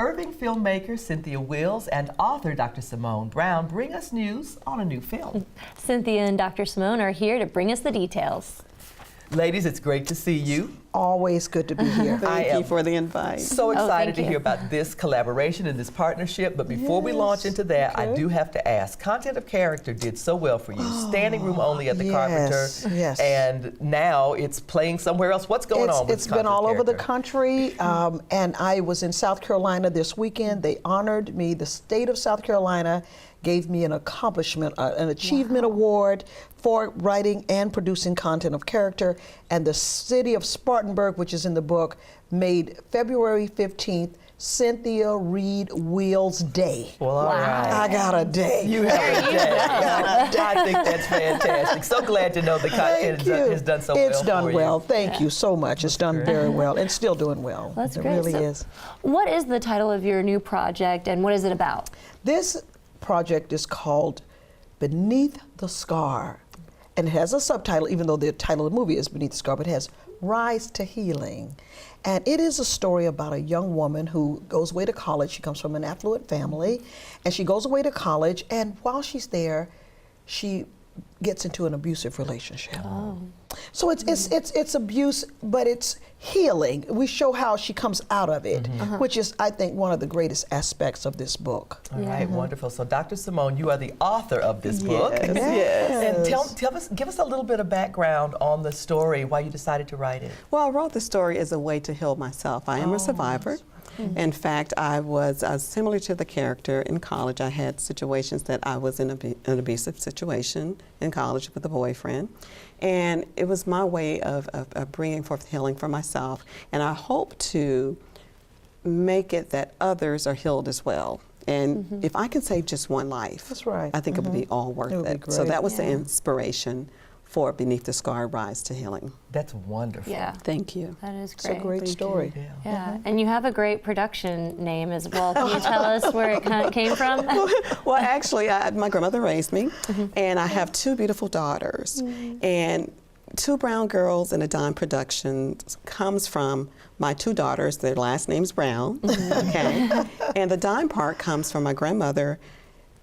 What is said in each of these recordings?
Irving filmmaker Cynthia Wills and author Dr. Samone Brown bring us news on a new film. Cynthia and Dr. Samone are here to bring us the details. Ladies, it's great to see you. Always good to be here. Thank you for the invite. So excited to you. hear about this collaboration and this partnership. But before we launch into that, I do have to ask, Content of Character did so well for you. Standing room only at the Carpenter. Yes. And now it's playing somewhere else. What's going on with It's been Content all of over the Character? country, and I was in South Carolina this weekend. They honored me. The state of South Carolina gave me an accomplishment, an achievement award for writing and producing Content of Character. And the city of Spartanburg, which is in the book, made February 15th Cynthia Reed Wills Day. Well, all right. I got a day. You have a day. I think that's fantastic. So glad to know the content has done so well. It's done for well. you. Thank you so much. It's done very well and still doing well. That's it great. really So is. What is the title of your new project and what is it about? This project is called Beneath the Scar, and it has a subtitle, even though the title of the movie is Beneath the Scar, but it has Rise to Healing. And it is a story about a young woman who goes away to college. She comes from an affluent family, and she goes away to college, and while she's there, she gets into an abusive relationship. Oh. So it's abuse, but it's healing. We show how she comes out of it, which is, I think, one of the greatest aspects of this book. All right, wonderful. So, Dr. Samone, you are the author of this book. Yes. And give us a little bit of background on the story, why you decided to write it. Well, I wrote the story as a way to heal myself. I am a survivor. In fact, I was similar to the character in college. I had situations that I was in an abusive situation in college with a boyfriend. And it was my way of bringing forth healing for myself. And I hope to make it that others are healed as well. And if I can save just one life, That's right. I think it would be all worth It would be it. So great. that was the inspiration for Beneath the Scar, Rise to Healing. That's wonderful. Yeah, Thank you. that is It's a great. great story. Yeah, and you have a great production name as well. Can you tell us where it came from? Well, actually, my grandmother raised me, and I have two beautiful daughters. And Two Brown Girls in a Dime production comes from my two daughters. Their last name's Brown, okay? And the dime part comes from my grandmother.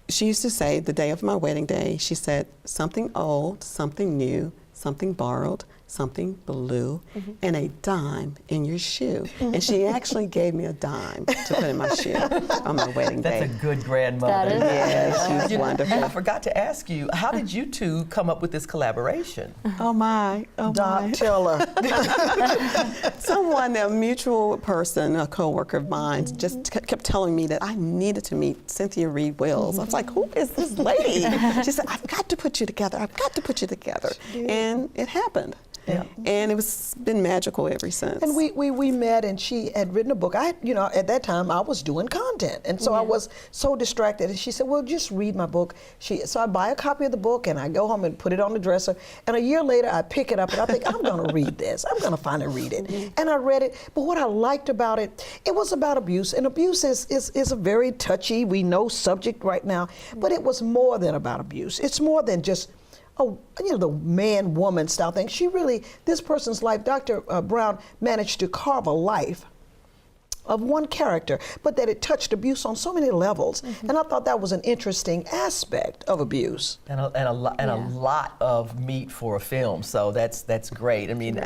She used to say, the day of my wedding day, she said, something old, something new, something borrowed, something blue, and a dime in your shoe. And she actually gave me a dime to put in my shoe on my wedding day. That's a good grandmother. That is. Yeah, she's wonderful. And I forgot to ask you, how did you two come up with this collaboration? Oh my, oh Doc my. Tiller. Someone, a mutual person, a coworker of mine, just kept telling me that I needed to meet Cynthia Reed Wills. I was like, who is this lady? She said, I've got to put you together. I've got to put you together. And it happened. Yeah. And it was been magical ever since. And we met, and she had written a book. At that time I was doing content, and so I was so distracted. And she said, "Well, just read my book." So I buy a copy of the book, and I go home and put it on the dresser. And a year later, I pick it up, and I think I'm going to read this. I'm going to finally read it. And I read it. But what I liked about it, it was about abuse, and abuse is a very touchy, we know, subject right now. But it was more than about abuse. It's more than just the man-woman style thing. This person's life, Dr. Brown managed to carve a life of one character, but that it touched abuse on so many levels. And I thought that was an interesting aspect of abuse. And a lot of meat for a film, so that's great. I mean,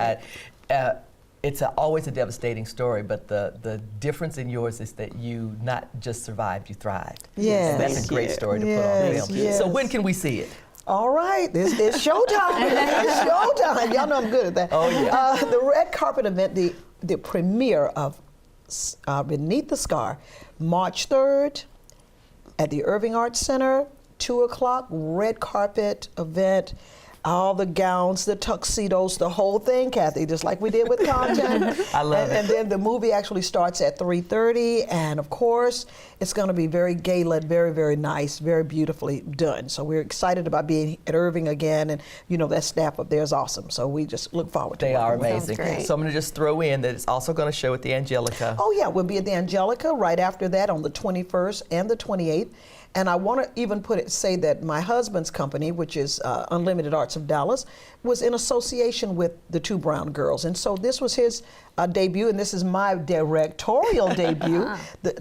it's always a devastating story, but the difference in yours is that you not just survived, you thrived. Yes. And that's a great story to put on film. Yes. So when can we see it? All right, it's showtime. It's showtime. Y'all know I'm good at that. Oh, yeah. The red carpet event, the premiere of Beneath the Scar, March 3rd at the Irving Arts Center, 2 o'clock, red carpet event. All the gowns, the tuxedos, the whole thing, Kathy, just like we did with content. I love it. And then the movie actually starts at 3:30, and of course, it's going to be very gala, very, very nice, very beautifully done. So we're excited about being at Irving again, and that staff up there is awesome. So we just look forward to it. They are amazing. great. So I'm going to just throw in that it's also going to show at the Angelica. Oh yeah, we'll be at the Angelica right after that on the 21st and the 28th. And I want to even say that my husband's company, which is Unlimited Arts of Dallas, was in association with the Two Brown Girls. And so this was his debut, and this is my directorial debut.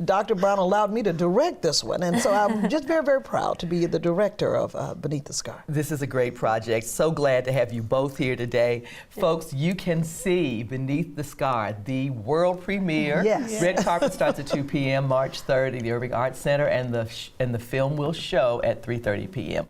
Dr. Brown allowed me to direct this one. And so I'm just very, very proud to be the director of Beneath the Scar. This is a great project. So glad to have you both here today. Folks, you can see Beneath the Scar, the world premiere. Yes. Red carpet starts at 2 p.m. March 3rd at the Irving Arts Center, and the film will show at 3:30 p.m.